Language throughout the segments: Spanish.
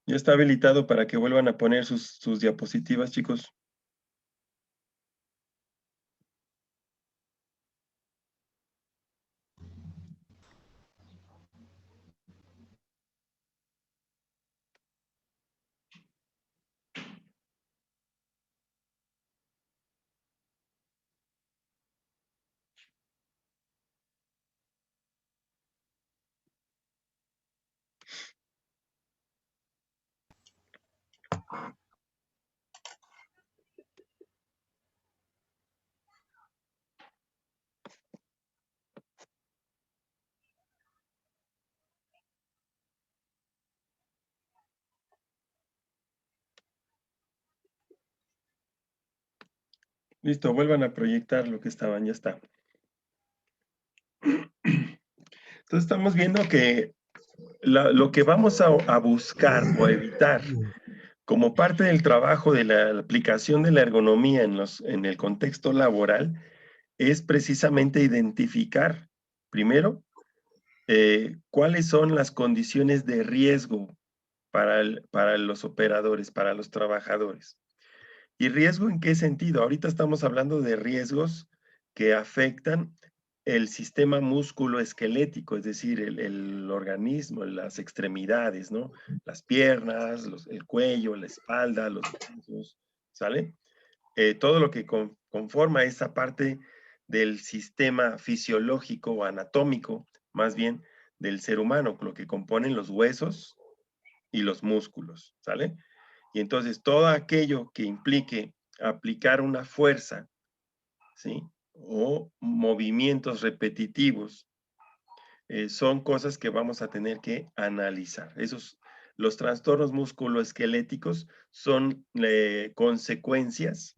Ya está habilitado para que vuelvan a poner sus diapositivas, chicos. Listo, vuelvan a proyectar lo que estaban, ya está. Entonces estamos viendo que lo que vamos a buscar o a evitar como parte del trabajo de la aplicación de la ergonomía en el contexto laboral es precisamente identificar, primero, cuáles son las condiciones de riesgo para los operadores, para los trabajadores. ¿Y riesgo en qué sentido? Ahorita estamos hablando de riesgos que afectan el sistema músculo-esquelético, es decir, el organismo, las extremidades, ¿no? Las piernas, el cuello, la espalda, los brazos, ¿sale? Todo lo que conforma esa parte del sistema fisiológico o anatómico, más bien, del ser humano, lo que componen los huesos y los músculos, ¿sale? Y entonces todo aquello que implique aplicar una fuerza, ¿sí? O movimientos repetitivos, son cosas que vamos a tener que analizar. Los trastornos musculoesqueléticos son consecuencias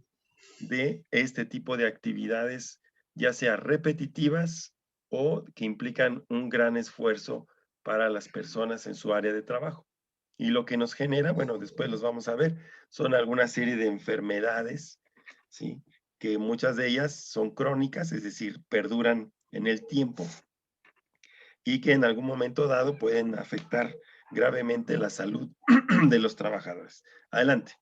de este tipo de actividades, ya sea repetitivas o que implican un gran esfuerzo para las personas en su área de trabajo. Y lo que nos genera, bueno, después los vamos a ver, son alguna serie de enfermedades, ¿sí? Que muchas de ellas son crónicas, es decir, perduran en el tiempo y que en algún momento dado pueden afectar gravemente la salud de los trabajadores. Adelante.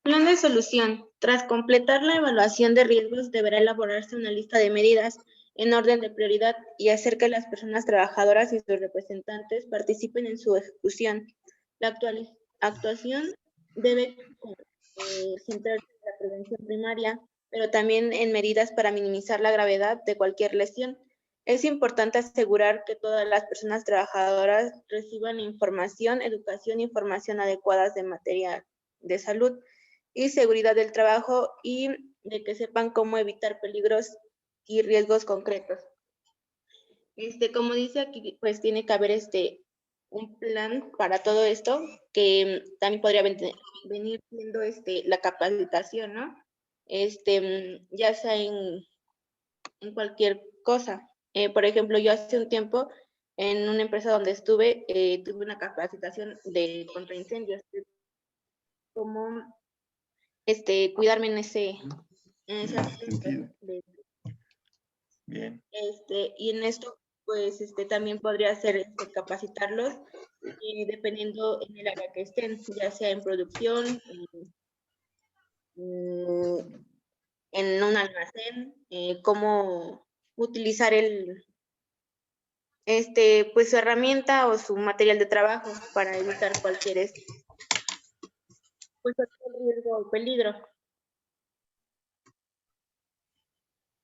Plan de solución. Tras completar la evaluación de riesgos, deberá elaborarse una lista de medidas en orden de prioridad y hacer que las personas trabajadoras y sus representantes participen en su ejecución. La actuación debe centrarse en la prevención primaria, pero también en medidas para minimizar la gravedad de cualquier lesión. Es importante asegurar que todas las personas trabajadoras reciban información, educación y formación adecuadas de materia de salud y seguridad del trabajo y de que sepan cómo evitar peligros y riesgos concretos. Como dice aquí, pues tiene que haber un plan para todo esto, que también podría venir siendo la capacitación, ¿no? Ya sea en cualquier cosa. Por ejemplo, yo hace un tiempo en una empresa donde estuve, tuve una capacitación de contra incendios, cómo cuidarme en ese aspecto. Bien. Y en esto, pues, también podría ser capacitarlos, dependiendo en el área que estén, ya sea en producción, en un almacén, cómo utilizar pues, su herramienta o su material de trabajo para evitar cualquier, pues, riesgo o peligro.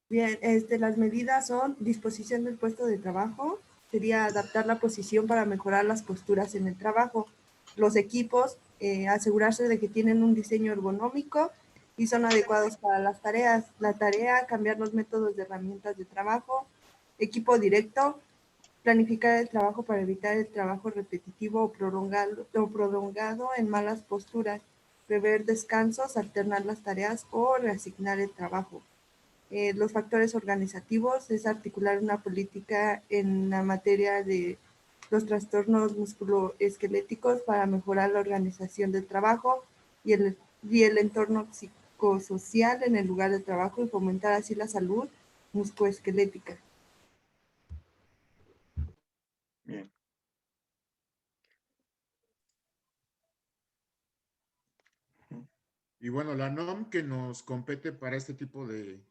Bien, las medidas son disposición del puesto de trabajo, sería adaptar la posición para mejorar las posturas en el trabajo. Los equipos, asegurarse de que tienen un diseño ergonómico y son adecuados para las tareas. La tarea, cambiar los métodos de herramientas de trabajo. Equipo directo, planificar el trabajo para evitar el trabajo repetitivo o prolongado en malas posturas. Prever descansos, alternar las tareas o reasignar el trabajo. Los factores organizativos es articular una política en la materia de los trastornos musculoesqueléticos para mejorar la organización del trabajo y el entorno psicosocial en el lugar de trabajo y fomentar así la salud musculoesquelética. Bien. Y bueno, la NOM que nos compete para este tipo de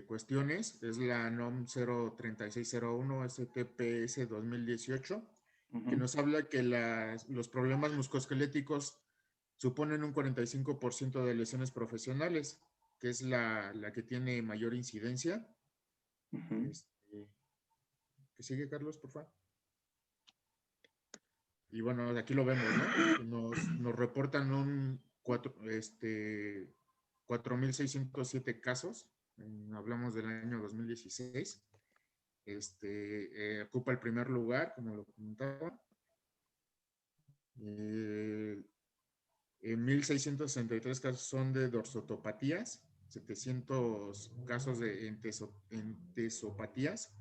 cuestiones es la NOM 03601 STPS 2018, que nos habla que los problemas musculoesqueléticos suponen un 45% de lesiones profesionales, que es la que tiene mayor incidencia. ¿Qué sigue, Carlos, por favor? Y bueno, aquí lo vemos, ¿no? Nos reportan 4.607 casos. Hablamos del año 2016. Ocupa el primer lugar, como lo comentaba. 1.663 casos son de dorsotopatías, 700 casos de entesopatías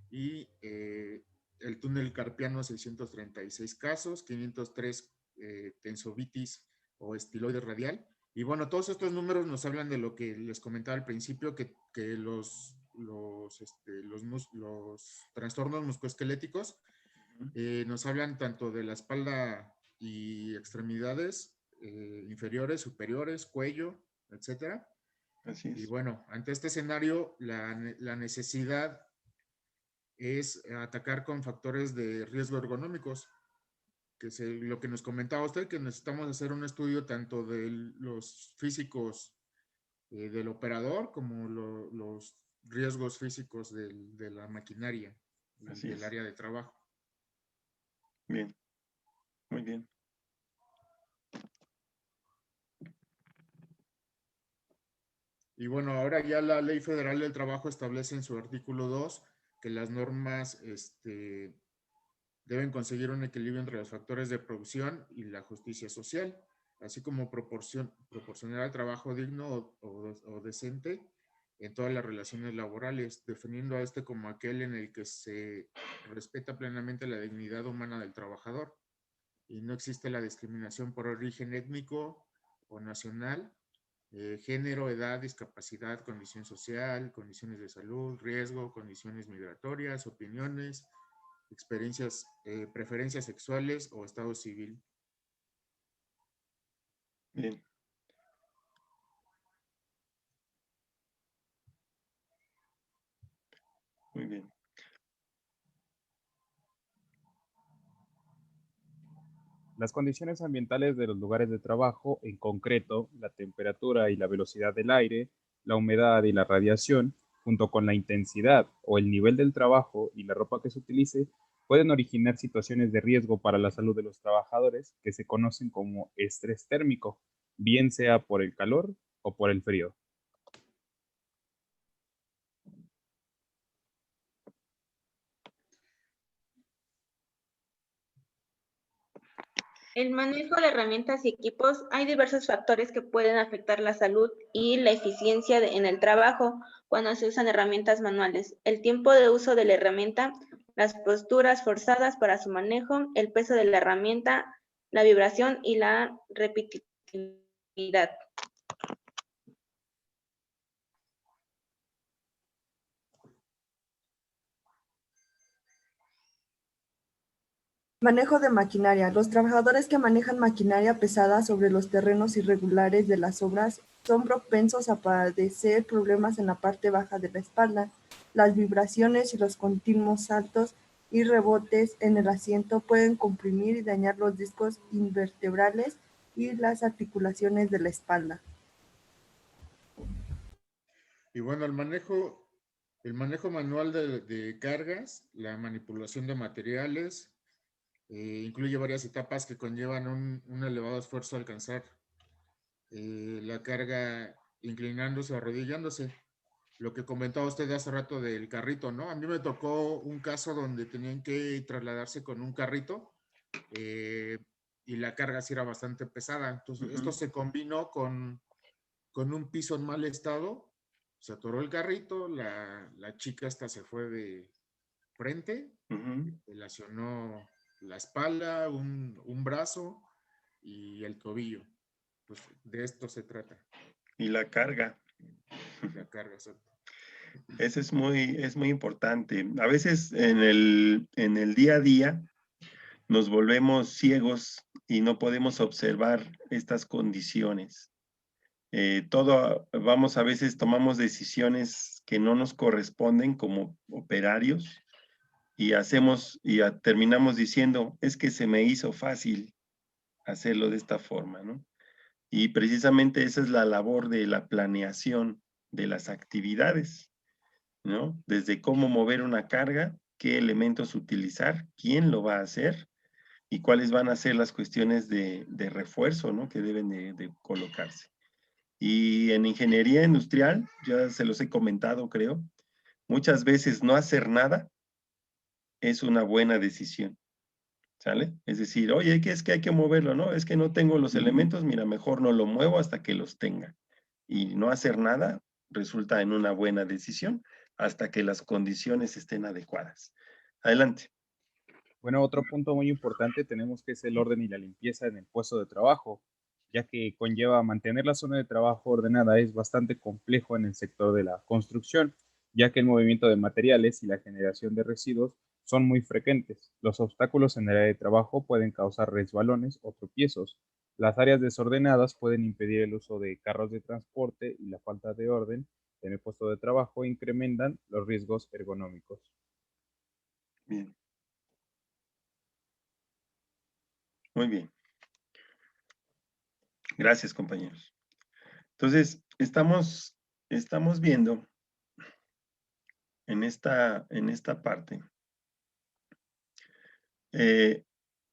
y el túnel carpiano 636 casos, 503 tensovitis o estiloide radial. Y bueno, todos estos números nos hablan de lo que les comentaba al principio, que los trastornos musculoesqueléticos nos hablan tanto de la espalda y extremidades inferiores, superiores, cuello, etcétera. Así es. Y bueno, ante este escenario, la necesidad es atacar con factores de riesgo ergonómicos, que es lo que nos comentaba usted, que necesitamos hacer un estudio tanto de los físicos del operador como los riesgos físicos de la maquinaria y del área de trabajo. Bien, muy bien. Y bueno, ahora ya la Ley Federal del Trabajo establece en su artículo 2 que las normas deben conseguir un equilibrio entre los factores de producción y la justicia social, así como proporcionar al trabajo digno o decente en todas las relaciones laborales, definiendo a este como aquel en el que se respeta plenamente la dignidad humana del trabajador y no existe la discriminación por origen étnico o nacional, género, edad, discapacidad, condición social, condiciones de salud, riesgo, condiciones migratorias, opiniones, experiencias, preferencias sexuales o estado civil. Bien. Muy bien. Las condiciones ambientales de los lugares de trabajo, en concreto, la temperatura y la velocidad del aire, la humedad y la radiación, junto con la intensidad o el nivel del trabajo y la ropa que se utilice, pueden originar situaciones de riesgo para la salud de los trabajadores que se conocen como estrés térmico, bien sea por el calor o por el frío. El manejo de herramientas y equipos, hay diversos factores que pueden afectar la salud y la eficiencia en el trabajo cuando se usan herramientas manuales. El tiempo de uso de la herramienta, las posturas forzadas para su manejo, el peso de la herramienta, la vibración y la repetitividad. Manejo de maquinaria. Los trabajadores que manejan maquinaria pesada sobre los terrenos irregulares de las obras son propensos a padecer problemas en la parte baja de la espalda. Las vibraciones y los continuos saltos y rebotes en el asiento pueden comprimir y dañar los discos invertebrales y las articulaciones de la espalda. Y bueno, el manejo manual de cargas, la manipulación de materiales, incluye varias etapas que conllevan un elevado esfuerzo a alcanzar la carga inclinándose o arrodillándose. Lo que comentaba usted hace rato del carrito, ¿no? A mí me tocó un caso donde tenían que trasladarse con un carrito y la carga sí era bastante pesada. Entonces, esto se combinó con un piso en mal estado. Se atoró el carrito, la chica esta se fue de frente, lesionó la espalda, un brazo y el tobillo. Pues de esto se trata. Y la carga. La carga, exacto. Eso es muy importante. A veces en el día a día nos volvemos ciegos y no podemos observar estas condiciones. Vamos, a veces tomamos decisiones que no nos corresponden como operarios y terminamos diciendo, es que se me hizo fácil hacerlo de esta forma, ¿no? Y precisamente esa es la labor de la planeación de las actividades, ¿no? Desde cómo mover una carga, qué elementos utilizar, quién lo va a hacer y cuáles van a ser las cuestiones de refuerzo, ¿no? Que deben de colocarse. Y en ingeniería industrial, ya se los he comentado, creo, muchas veces no hacer nada es una buena decisión, ¿sale? Es decir, oye, ¿qué es que hay que moverlo? No, es que no tengo los elementos, mira, mejor no lo muevo hasta que los tenga. Y no hacer nada resulta en una buena decisión hasta que las condiciones estén adecuadas. Adelante. Bueno, otro punto muy importante tenemos que es el orden y la limpieza en el puesto de trabajo, ya que conlleva mantener la zona de trabajo ordenada es bastante complejo en el sector de la construcción, ya que el movimiento de materiales y la generación de residuos son muy frecuentes. Los obstáculos en el área de trabajo pueden causar resbalones o tropiezos. Las áreas desordenadas pueden impedir el uso de carros de transporte y la falta de orden en el puesto de trabajo incrementan los riesgos ergonómicos. Bien. Muy bien. Gracias, compañeros. Entonces, estamos viendo en esta parte.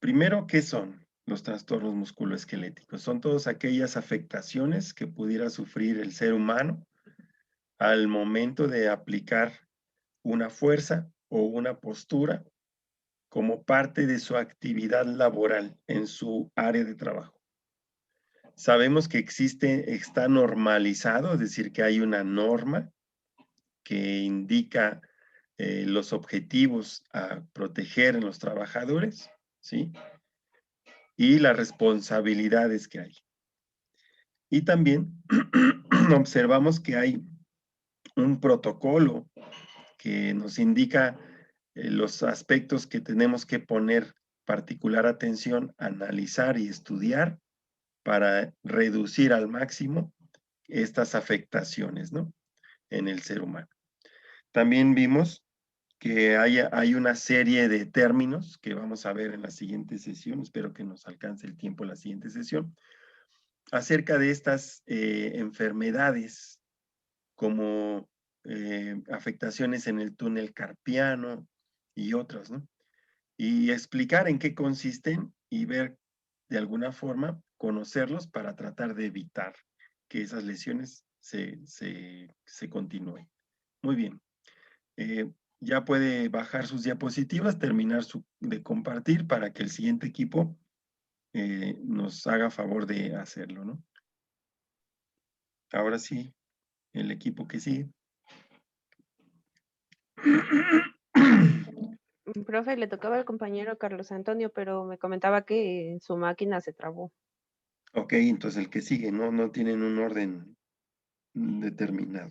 Primero, ¿qué son los trastornos musculoesqueléticos? Son todas aquellas afectaciones que pudiera sufrir el ser humano al momento de aplicar una fuerza o una postura como parte de su actividad laboral en su área de trabajo. Sabemos que está normalizado, es decir, que hay una norma que indica los objetivos a proteger en los trabajadores, ¿sí? Y las responsabilidades que hay. Y también observamos que hay un protocolo que nos indica los aspectos que tenemos que poner particular atención, analizar y estudiar para reducir al máximo estas afectaciones, ¿no? En el ser humano. También vimos que hay una serie de términos que vamos a ver en la siguiente sesión, espero que nos alcance el tiempo en la siguiente sesión, acerca de estas enfermedades como afectaciones en el túnel carpiano y otras, ¿no? Y explicar en qué consisten y ver de alguna forma, conocerlos para tratar de evitar que esas lesiones se continúen. Muy bien. Ya puede bajar sus diapositivas, terminar de compartir para que el siguiente equipo nos haga favor de hacerlo, ¿no? Ahora sí, el equipo que sigue. Profe, le tocaba al compañero Carlos Antonio, pero me comentaba que su máquina se trabó. Ok, entonces el que sigue, no tienen un orden determinado.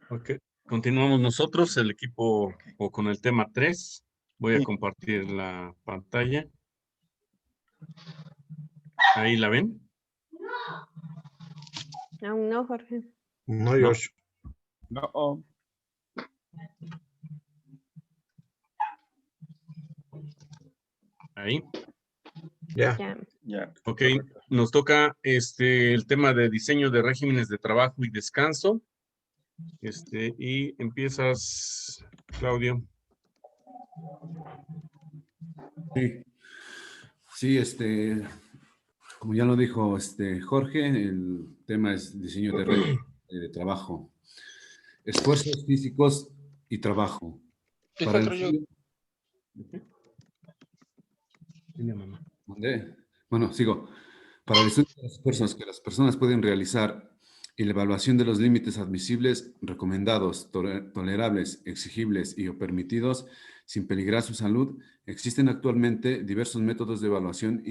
Ok, continuamos nosotros, el equipo o con el tema 3. Voy a compartir la pantalla. ¿Ahí la ven? Aún no, Jorge. No, Josh. No. Ahí. Ya. Ya. Ok, nos toca el tema de diseño de regímenes de trabajo y descanso. Y empiezas, Claudio. Sí, como ya lo dijo Jorge, el tema es diseño de red de trabajo. Esfuerzos físicos y trabajo. Para el... Bueno, sigo. Para el estudio de los esfuerzos que las personas pueden realizar y la evaluación de los límites admisibles, recomendados, tolerables, exigibles y o permitidos sin peligrar su salud, existen actualmente diversos métodos de evaluación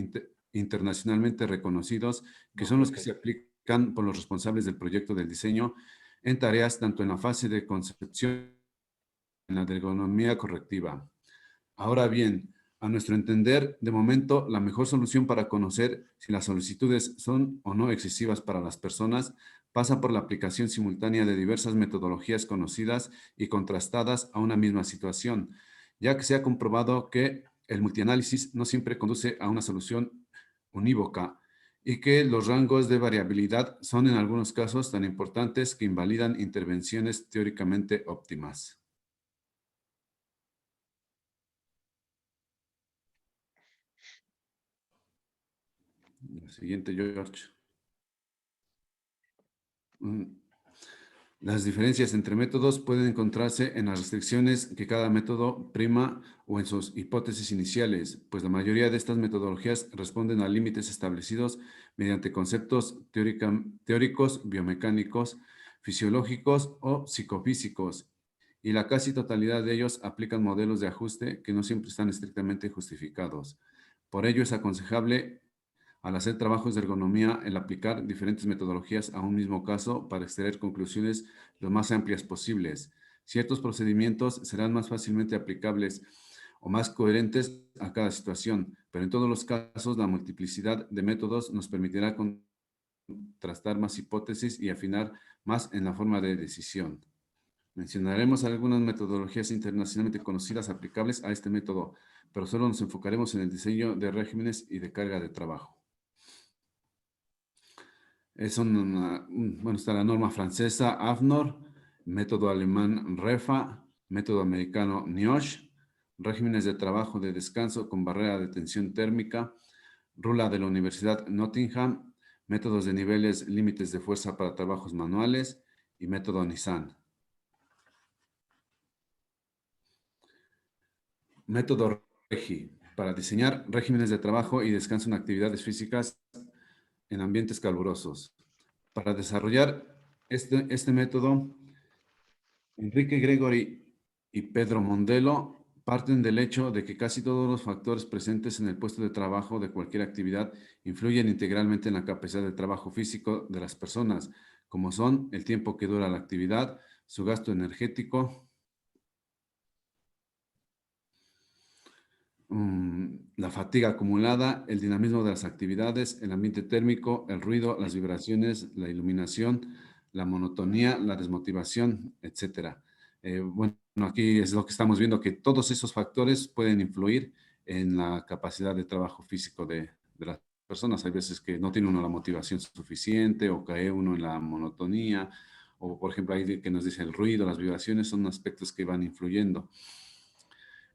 internacionalmente reconocidos, que son los que se aplican por los responsables del proyecto del diseño en tareas tanto en la fase de concepción en la de ergonomía correctiva. Ahora bien, a nuestro entender, de momento, la mejor solución para conocer si las solicitudes son o no excesivas para las personas pasa por la aplicación simultánea de diversas metodologías conocidas y contrastadas a una misma situación, ya que se ha comprobado que el multianálisis no siempre conduce a una solución unívoca y que los rangos de variabilidad son en algunos casos tan importantes que invalidan intervenciones teóricamente óptimas. La siguiente, George. Las diferencias entre métodos pueden encontrarse en las restricciones que cada método prima o en sus hipótesis iniciales, pues la mayoría de estas metodologías responden a límites establecidos mediante conceptos teóricos, biomecánicos, fisiológicos o psicofísicos, y la casi totalidad de ellos aplican modelos de ajuste que no siempre están estrictamente justificados. Por ello es aconsejable, al hacer trabajos de ergonomía, el aplicar diferentes metodologías a un mismo caso para extraer conclusiones lo más amplias posibles. Ciertos procedimientos serán más fácilmente aplicables o más coherentes a cada situación, pero en todos los casos la multiplicidad de métodos nos permitirá contrastar más hipótesis y afinar más en la forma de decisión. Mencionaremos algunas metodologías internacionalmente conocidas aplicables a este método, pero solo nos enfocaremos en el diseño de regímenes y de carga de trabajo. Está la norma francesa AFNOR, método alemán REFA, método americano NIOSH, regímenes de trabajo de descanso con barrera de tensión térmica, rula de la Universidad Nottingham, métodos de niveles límites de fuerza para trabajos manuales y método Nissan. Método REGI, para diseñar regímenes de trabajo y descanso en actividades físicas en ambientes calurosos. Para desarrollar este método, Enrique Gregory y Pedro Mondelo parten del hecho de que casi todos los factores presentes en el puesto de trabajo de cualquier actividad influyen integralmente en la capacidad de trabajo físico de las personas, como son el tiempo que dura la actividad, su gasto energético, la fatiga acumulada, el dinamismo de las actividades, el ambiente térmico, el ruido, las vibraciones, la iluminación, la monotonía, la desmotivación, etc. Bueno, aquí es lo que estamos viendo, que todos esos factores pueden influir en la capacidad de trabajo físico de las personas. Hay veces que no tiene uno la motivación suficiente o cae uno en la monotonía, o por ejemplo, ahí que nos dice el ruido, las vibraciones, son aspectos que van influyendo.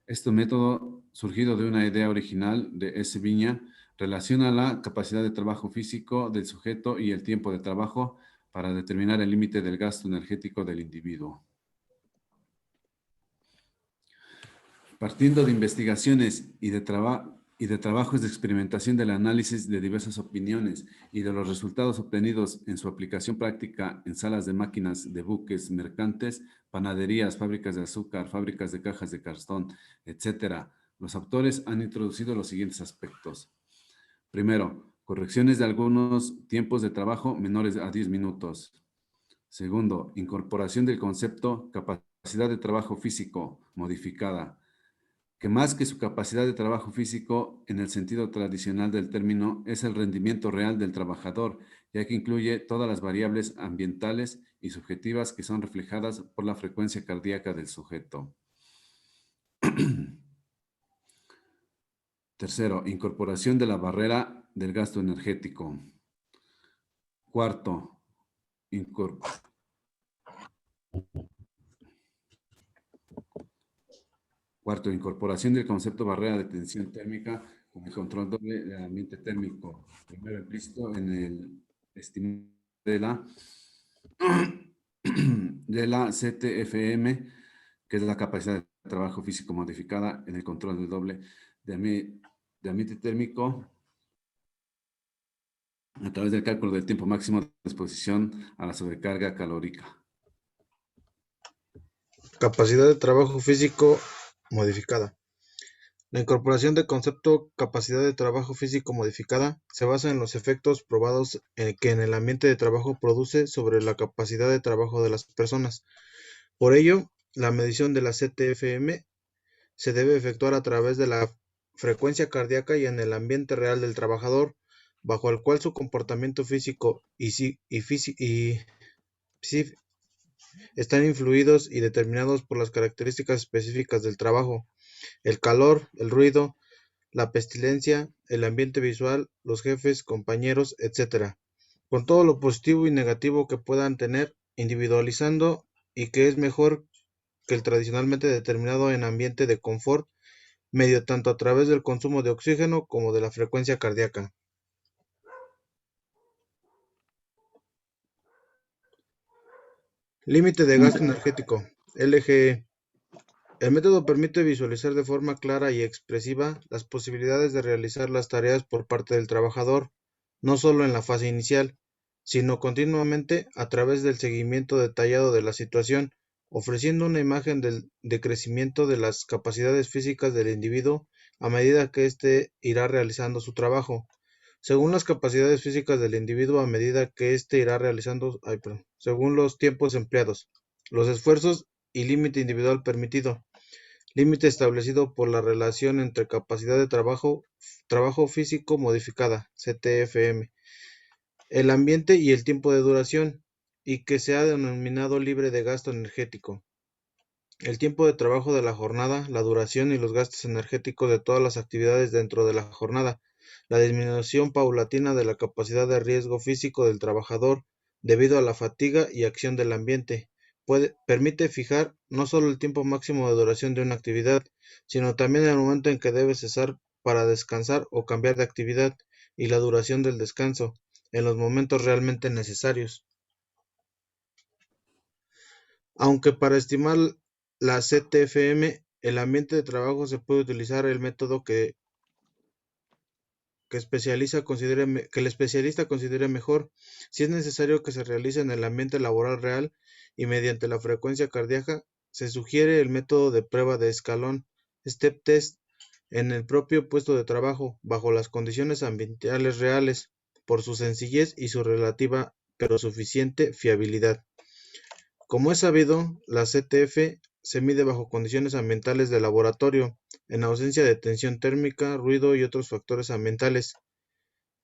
Este método, surgido de una idea original de S. Viña, relaciona la capacidad de trabajo físico del sujeto y el tiempo de trabajo para determinar el límite del gasto energético del individuo. Partiendo de investigaciones y de trabajos de experimentación del análisis de diversas opiniones y de los resultados obtenidos en su aplicación práctica en salas de máquinas de buques mercantes, panaderías, fábricas de azúcar, fábricas de cajas de cartón, etc., los autores han introducido los siguientes aspectos. Primero, correcciones de algunos tiempos de trabajo menores a 10 minutos. Segundo, incorporación del concepto capacidad de trabajo físico modificada, que más que su capacidad de trabajo físico en el sentido tradicional del término es el rendimiento real del trabajador, ya que incluye todas las variables ambientales y subjetivas que son reflejadas por la frecuencia cardíaca del sujeto. Tercero, incorporación de la barrera del gasto energético. Cuarto, incorporación del concepto barrera de tensión térmica con el control doble del ambiente térmico. Primero implícito en el estimado de la CTFM, que es la capacidad de trabajo físico modificada en el control del doble de ambiente térmico a través del cálculo del tiempo máximo de exposición a la sobrecarga calórica. Capacidad de trabajo físico modificada. La incorporación del concepto capacidad de trabajo físico modificada se basa en los efectos probados que en el ambiente de trabajo produce sobre la capacidad de trabajo de las personas. Por ello, la medición de la CTFM se debe efectuar a través de la frecuencia cardíaca y en el ambiente real del trabajador, bajo el cual su comportamiento físico y están influidos y determinados por las características específicas del trabajo, el calor, el ruido, la pestilencia, el ambiente visual, los jefes, compañeros, etc., con todo lo positivo y negativo que puedan tener, individualizando y que es mejor que el tradicionalmente determinado en ambiente de confort, medio tanto a través del consumo de oxígeno como de la frecuencia cardíaca. Límite de gasto energético, LGE. El método permite visualizar de forma clara y expresiva las posibilidades de realizar las tareas por parte del trabajador, no solo en la fase inicial, sino continuamente a través del seguimiento detallado de la situación, ofreciendo una imagen de crecimiento de las capacidades físicas del individuo a medida que éste irá realizando su trabajo. Según las capacidades físicas del individuo a medida que éste irá realizando, según los tiempos empleados, los esfuerzos y límite individual permitido, límite establecido por la relación entre capacidad de trabajo físico modificada, CTFM, el ambiente y el tiempo de duración, y que se ha denominado libre de gasto energético. El tiempo de trabajo de la jornada, la duración y los gastos energéticos de todas las actividades dentro de la jornada, la disminución paulatina de la capacidad de riesgo físico del trabajador debido a la fatiga y acción del ambiente, permite fijar no solo el tiempo máximo de duración de una actividad, sino también el momento en que debe cesar para descansar o cambiar de actividad y la duración del descanso, en los momentos realmente necesarios. Aunque para estimar la CTFM, el ambiente de trabajo se puede utilizar el método que el especialista considere mejor, si es necesario que se realice en el ambiente laboral real y mediante la frecuencia cardíaca, se sugiere el método de prueba de escalón, step test, en el propio puesto de trabajo, bajo las condiciones ambientales reales, por su sencillez y su relativa pero suficiente fiabilidad. Como es sabido, la CTF se mide bajo condiciones ambientales de laboratorio, en ausencia de tensión térmica, ruido y otros factores ambientales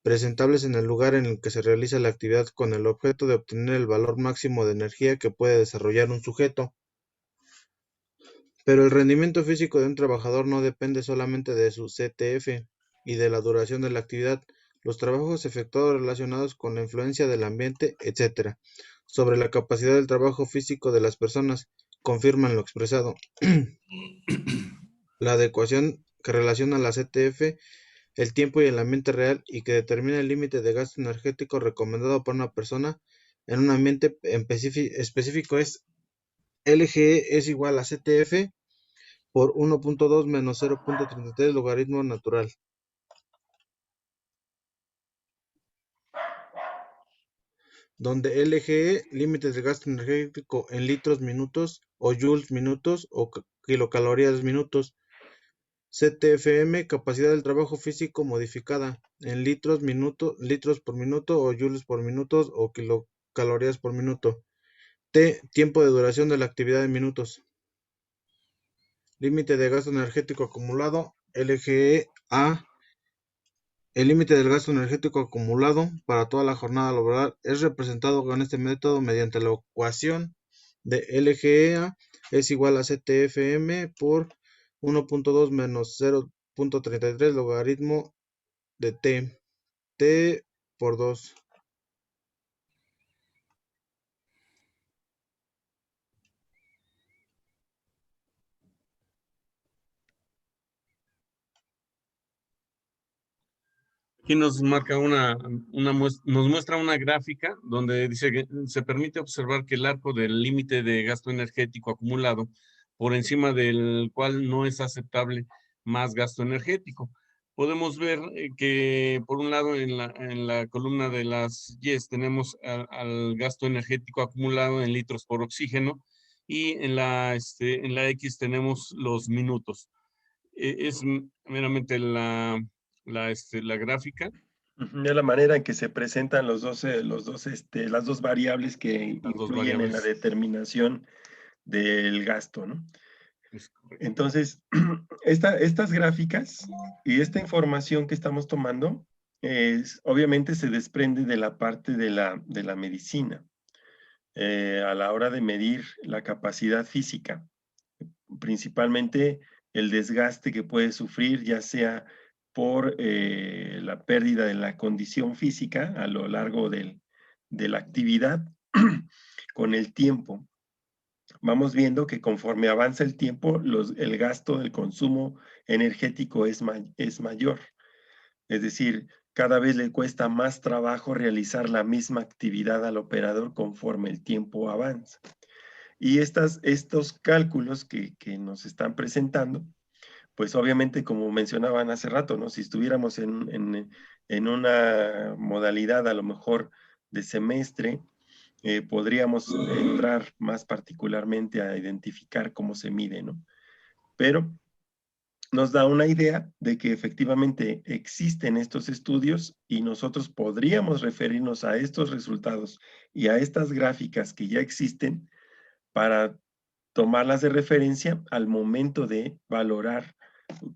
presentables en el lugar en el que se realiza la actividad con el objeto de obtener el valor máximo de energía que puede desarrollar un sujeto. Pero el rendimiento físico de un trabajador no depende solamente de su CTF y de la duración de la actividad, los trabajos efectuados relacionados con la influencia del ambiente, etc., sobre la capacidad del trabajo físico de las personas, confirman lo expresado. La adecuación que relaciona la CTF, el tiempo y el ambiente real y que determina el límite de gasto energético recomendado por una persona en un ambiente específico es LGE es igual a CTF por 1.2 menos 0.33 logaritmo natural. Donde LGE, límites de gasto energético en litros minutos o joules minutos o kilocalorías minutos. CTFM, capacidad del trabajo físico modificada en litros por minuto o joules por minutos o kilocalorías por minuto. T, tiempo de duración de la actividad en minutos. Límite de gasto energético acumulado, LGE A. El límite del gasto energético acumulado para toda la jornada laboral es representado con este método mediante la ecuación de LGEA es igual a CTFM por 1.2 menos 0.33 logaritmo de T por 2. Aquí nos marca nos muestra una gráfica donde dice que se permite observar que el arco del límite de gasto energético acumulado, por encima del cual no es aceptable más gasto energético. Podemos ver que por un lado en la columna de las Yes tenemos al gasto energético acumulado en litros por oxígeno y en la X tenemos los minutos. es meramente la gráfica. De la manera en que se presentan las dos variables que Las dos influyen en la variables. determinación del gasto, ¿no? Es correcto. Entonces, estas gráficas y esta información que estamos tomando, obviamente se desprende de la parte de la medicina, a la hora de medir la capacidad física, principalmente el desgaste que puede sufrir, ya sea por la pérdida de la condición física a lo largo de la actividad con el tiempo. Vamos viendo que conforme avanza el tiempo, el gasto del consumo energético es mayor. Es decir, cada vez le cuesta más trabajo realizar la misma actividad al operador conforme el tiempo avanza. Y estos cálculos que nos están presentando, pues obviamente, como mencionaban hace rato, ¿no? Si estuviéramos en una modalidad a lo mejor de semestre, podríamos entrar más particularmente a identificar cómo se mide, ¿no? Pero nos da una idea de que efectivamente existen estos estudios y nosotros podríamos referirnos a estos resultados y a estas gráficas que ya existen para tomarlas de referencia al momento de valorar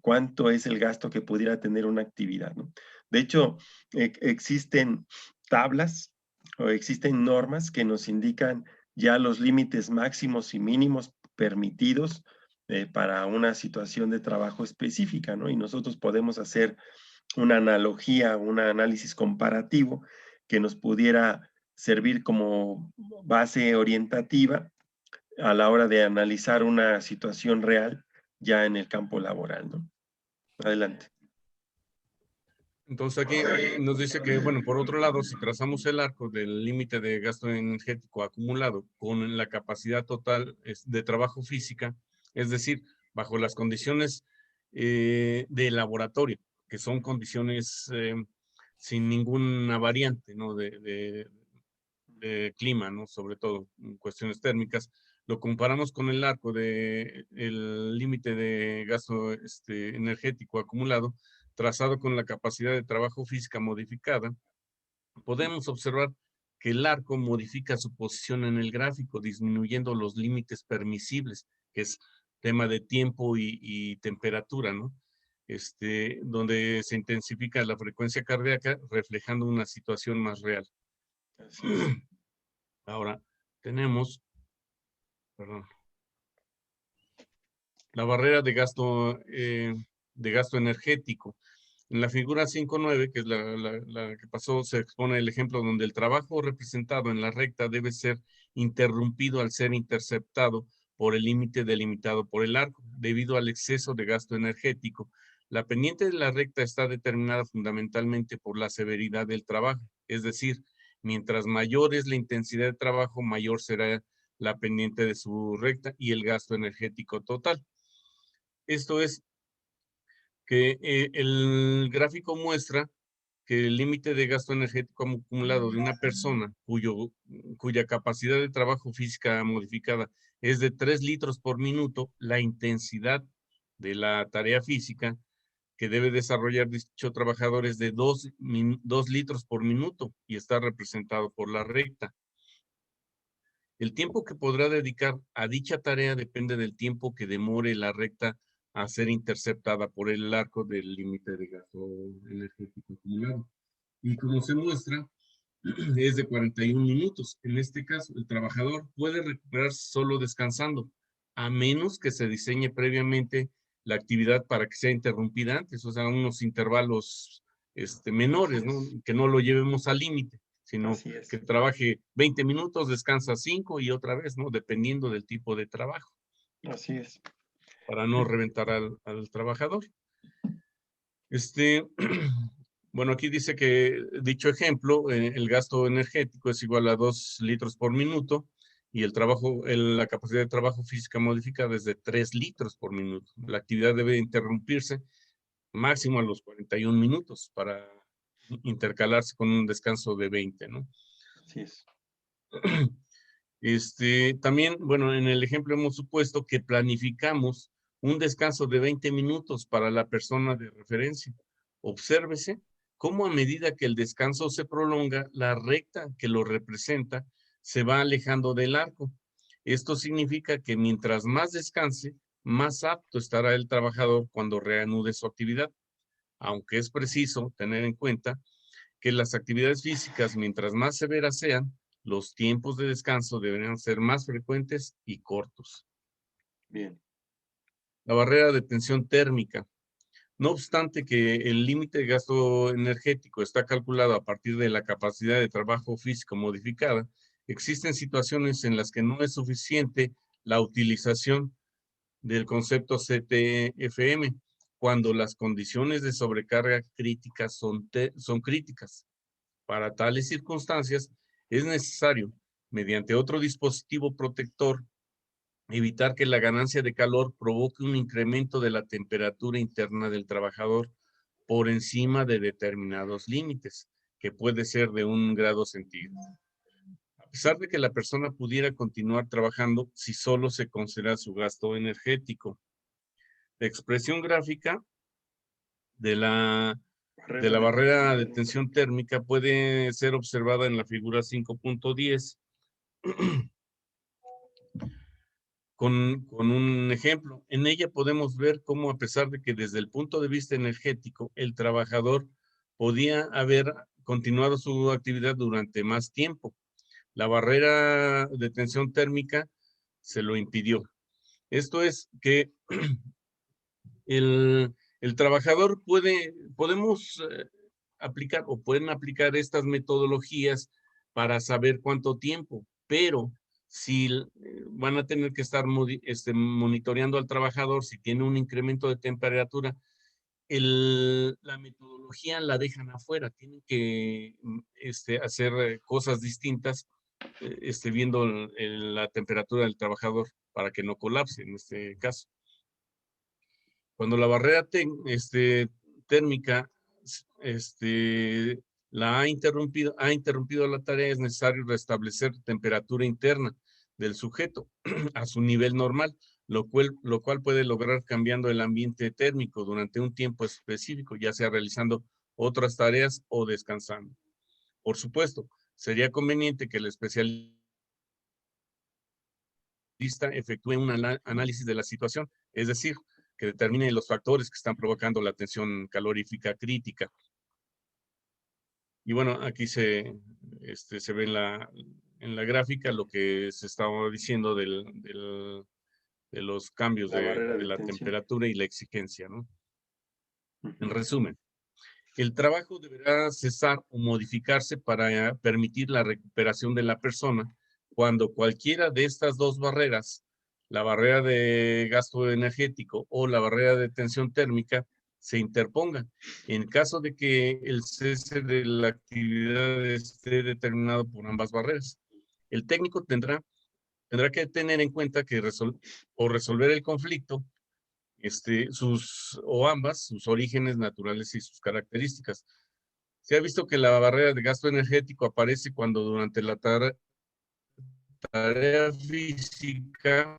cuánto es el gasto que pudiera tener una actividad, ¿no? De hecho, existen tablas o existen normas que nos indican ya los límites máximos y mínimos permitidos para una situación de trabajo específica, ¿no? Y nosotros podemos hacer una analogía, un análisis comparativo que nos pudiera servir como base orientativa a la hora de analizar una situación real ya en el campo laboral, ¿no? Adelante. Entonces aquí nos dice que, bueno, por otro lado, si trazamos el arco del límite de gasto energético acumulado con la capacidad total de trabajo física, es decir, bajo las condiciones de laboratorio, que son condiciones sin ninguna variante, ¿no? de clima, ¿no? Sobre todo en cuestiones térmicas, lo comparamos con el arco del límite de gasto energético acumulado, trazado con la capacidad de trabajo física modificada, podemos observar que el arco modifica su posición en el gráfico, disminuyendo los límites permisibles, que es tema de tiempo y temperatura, ¿no? Donde se intensifica la frecuencia cardíaca, reflejando una situación más real. Así es. Ahora tenemos, perdón, la barrera de gasto energético. En la figura 5.9, que es la que pasó, se expone el ejemplo donde el trabajo representado en la recta debe ser interrumpido al ser interceptado por el límite delimitado por el arco, debido al exceso de gasto energético. La pendiente de la recta está determinada fundamentalmente por la severidad del trabajo, es decir, mientras mayor es la intensidad de trabajo, mayor será la pendiente de su recta y el gasto energético total. Esto es que el gráfico muestra que el límite de gasto energético acumulado de una persona cuya capacidad de trabajo física modificada es de 3 litros por minuto, la intensidad de la tarea física que debe desarrollar dicho trabajador es de 2 litros por minuto y está representado por la recta. El tiempo que podrá dedicar a dicha tarea depende del tiempo que demore la recta a ser interceptada por el arco del límite de gasto energético acumulado. Y como se muestra, es de 41 minutos. En este caso, el trabajador puede recuperarse solo descansando, a menos que se diseñe previamente la actividad para que sea interrumpida antes, o sea, unos intervalos menores, ¿no? Que no lo llevemos al límite, sino que trabaje 20 minutos, descansa 5 y otra vez, ¿no? Dependiendo del tipo de trabajo. Así es. Para no reventar al trabajador. Bueno, aquí dice que dicho ejemplo, el gasto energético es igual a 2 litros por minuto y la capacidad de trabajo física modificada es de 3 litros por minuto. La actividad debe interrumpirse máximo a los 41 minutos para intercalarse con un descanso de 20, ¿no? Así es. También, bueno, en el ejemplo hemos supuesto que planificamos un descanso de 20 minutos para la persona de referencia. Obsérvese cómo a medida que el descanso se prolonga, la recta que lo representa se va alejando del arco. Esto significa que mientras más descanse, más apto estará el trabajador cuando reanude su actividad. Aunque es preciso tener en cuenta que las actividades físicas, mientras más severas sean, los tiempos de descanso deberían ser más frecuentes y cortos. Bien. La barrera de tensión térmica. No obstante que el límite de gasto energético está calculado a partir de la capacidad de trabajo físico modificada, existen situaciones en las que no es suficiente la utilización del concepto CTFM cuando las condiciones de sobrecarga críticas son críticas. Para tales circunstancias, es necesario, mediante otro dispositivo protector, evitar que la ganancia de calor provoque un incremento de la temperatura interna del trabajador por encima de determinados límites, que puede ser de 1 grado centígrado. A pesar de que la persona pudiera continuar trabajando si solo se considera su gasto energético. La expresión gráfica de la barrera de tensión térmica puede ser observada en la figura 5.10 con un ejemplo. En ella podemos ver cómo, a pesar de que desde el punto de vista energético el trabajador podía haber continuado su actividad durante más tiempo, la barrera de tensión térmica se lo impidió. Esto es que el trabajador podemos aplicar o pueden aplicar estas metodologías para saber cuánto tiempo, pero si van a tener que estar monitoreando al trabajador si tiene un incremento de temperatura, la metodología la dejan afuera, tienen que hacer cosas distintas viendo la temperatura del trabajador para que no colapse en este caso. Cuando la barrera térmica ha interrumpido la tarea, es necesario restablecer temperatura interna del sujeto a su nivel normal, lo cual puede lograr cambiando el ambiente térmico durante un tiempo específico, ya sea realizando otras tareas o descansando. Por supuesto, sería conveniente que el especialista efectúe un análisis de la situación, es decir, que determine los factores que están provocando la tensión calorífica crítica. Y bueno, aquí se ve en la gráfica lo que se estaba diciendo de los cambios de la temperatura y la exigencia, ¿no? En resumen, el trabajo deberá cesar o modificarse para permitir la recuperación de la persona cuando cualquiera de estas dos barreras, la barrera de gasto energético o la barrera de tensión térmica, se interpongan. En caso de que el cese de la actividad esté determinado por ambas barreras, el técnico tendrá que tener en cuenta que resolver el conflicto, sus orígenes naturales y sus características. Se ha visto que la barrera de gasto energético aparece cuando durante la tarea física,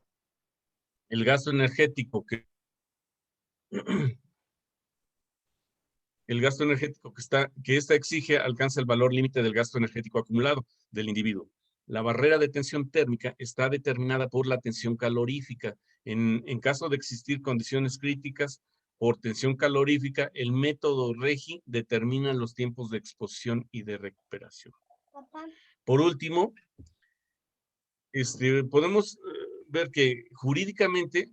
el gasto energético que esta exige alcanza el valor límite del gasto energético acumulado del individuo. La barrera de tensión térmica está determinada por la tensión calorífica. En caso de existir condiciones críticas por tensión calorífica, el método REGI determina los tiempos de exposición y de recuperación. Por último, podemos ver que jurídicamente,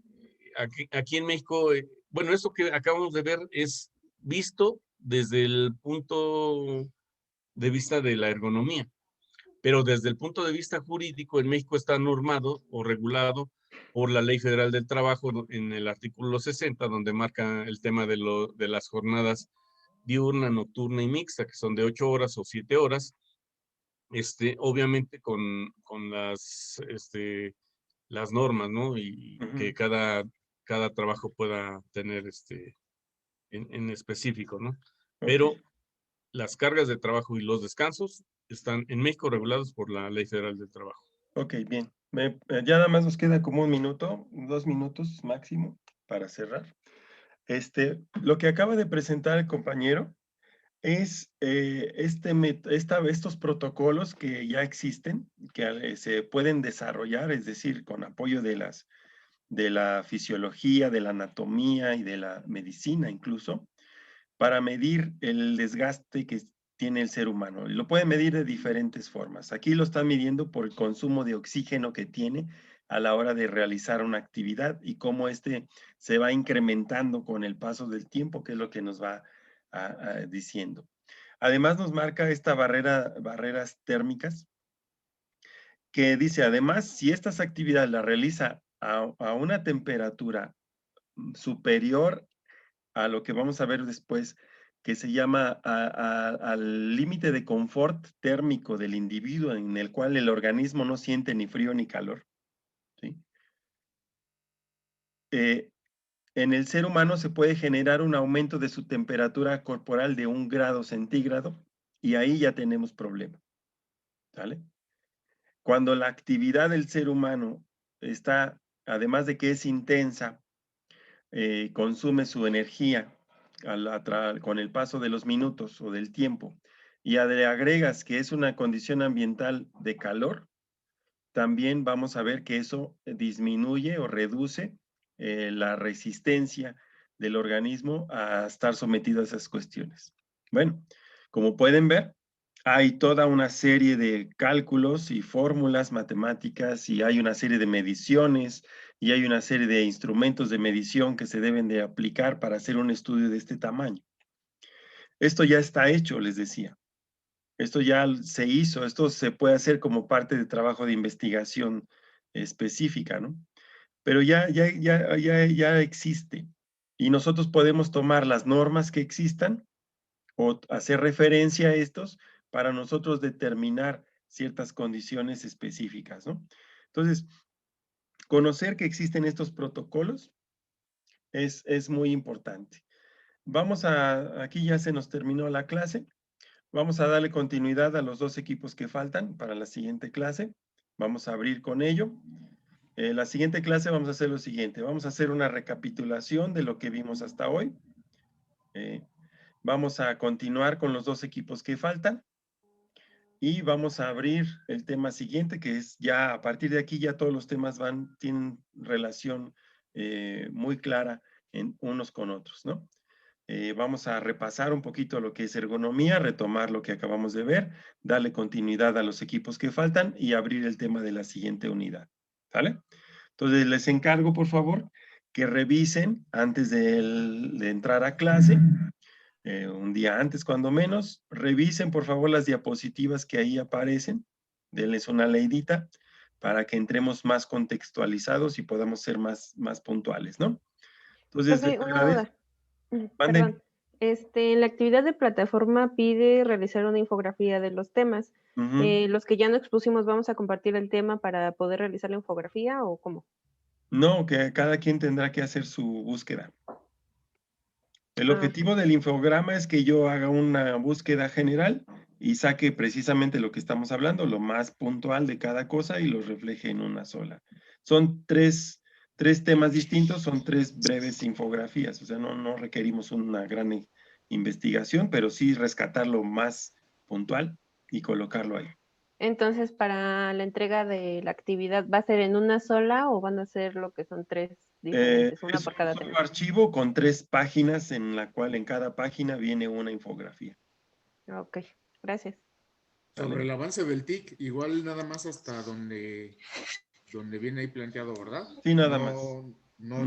aquí en México, bueno, esto que acabamos de ver es visto desde el punto de vista de la ergonomía, pero desde el punto de vista jurídico en México está normado o regulado por la Ley Federal del Trabajo en el artículo 60, donde marca el tema de las jornadas diurna, nocturna y mixta, que son de 8 horas o 7 horas, obviamente con las normas, ¿no? Y que cada trabajo pueda tener en específico, ¿no? Pero las cargas de trabajo y los descansos están en México regulados por la Ley Federal del Trabajo. Ok, bien. Ya nada más nos queda como 1 minuto, 2 minutos máximo para cerrar. Lo que acaba de presentar el compañero es estos protocolos que ya existen, que se pueden desarrollar, es decir, con apoyo de la fisiología, de la anatomía y de la medicina incluso, para medir el desgaste que tiene el ser humano. Y lo puede medir de diferentes formas. Aquí lo están midiendo por el consumo de oxígeno que tiene a la hora de realizar una actividad y cómo se va incrementando con el paso del tiempo, que es lo que nos va diciendo. Además nos marca esta barreras térmicas, que dice, además, si estas actividades las realiza a una temperatura superior a lo que vamos a ver después, que se llama al límite de confort térmico del individuo, en el cual el organismo no siente ni frío ni calor, ¿sí? En el ser humano se puede generar un aumento de su temperatura corporal de 1 grado centígrado, y ahí ya tenemos problema, ¿vale? Cuando la actividad del ser humano está, además de que es intensa, consume su energía con el paso de los minutos o del tiempo, y le agregas que es una condición ambiental de calor, también vamos a ver que eso disminuye o reduce la resistencia del organismo a estar sometido a esas cuestiones. Bueno, como pueden ver, hay toda una serie de cálculos y fórmulas matemáticas, y hay una serie de mediciones, y hay una serie de instrumentos de medición que se deben de aplicar para hacer un estudio de este tamaño. Esto ya está hecho, les decía. Esto ya se hizo, esto se puede hacer como parte de trabajo de investigación específica, ¿no? Pero ya existe. Y nosotros podemos tomar las normas que existan o hacer referencia a estos para nosotros determinar ciertas condiciones específicas, ¿no? Entonces, conocer que existen estos protocolos es muy importante. Aquí ya se nos terminó la clase. Vamos a darle continuidad a los 2 equipos que faltan para la siguiente clase. Vamos a abrir con ello. La siguiente clase vamos a hacer lo siguiente. Vamos a hacer una recapitulación de lo que vimos hasta hoy. Vamos a continuar con los 2 equipos que faltan. Y vamos a abrir el tema siguiente, que es ya a partir de aquí ya todos los temas tienen relación muy clara unos con otros, ¿no? Vamos a repasar un poquito lo que es ergonomía, retomar lo que acabamos de ver, darle continuidad a los equipos que faltan y abrir el tema de la siguiente unidad, ¿sale? Entonces les encargo, por favor, que revisen antes de entrar a clase, un día antes cuando menos, revisen por favor las diapositivas que ahí aparecen, denles una leidita para que entremos más contextualizados y podamos ser más puntuales, ¿no? Entonces, Profe, una duda. Perdón. En la actividad de plataforma pide realizar una infografía de los temas. Los que ya no expusimos, ¿vamos a compartir el tema para poder realizar la infografía o cómo? No, que cada quien tendrá que hacer su búsqueda. El objetivo del infograma es que yo haga una búsqueda general y saque precisamente lo que estamos hablando, lo más puntual de cada cosa, y lo refleje en una sola. Son tres temas distintos, son 3 breves infografías, o sea, no requerimos una gran investigación, pero sí rescatar lo más puntual y colocarlo ahí. Entonces, para la entrega de la actividad, ¿va a ser en una sola o van a ser lo que son 3 diferentes, una por cada tema? Es un archivo con 3 páginas, en la cual en cada página viene una infografía. Ok, gracias. Sobre el avance del TIC, igual nada más hasta donde viene ahí planteado, ¿verdad? Sí, nada más. No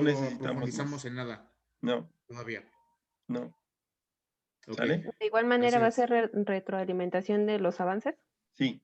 necesitamos profundizamos más. En nada. No. Todavía. No. Okay. ¿Sale? ¿De igual manera va a ser retroalimentación de los avances? Sí.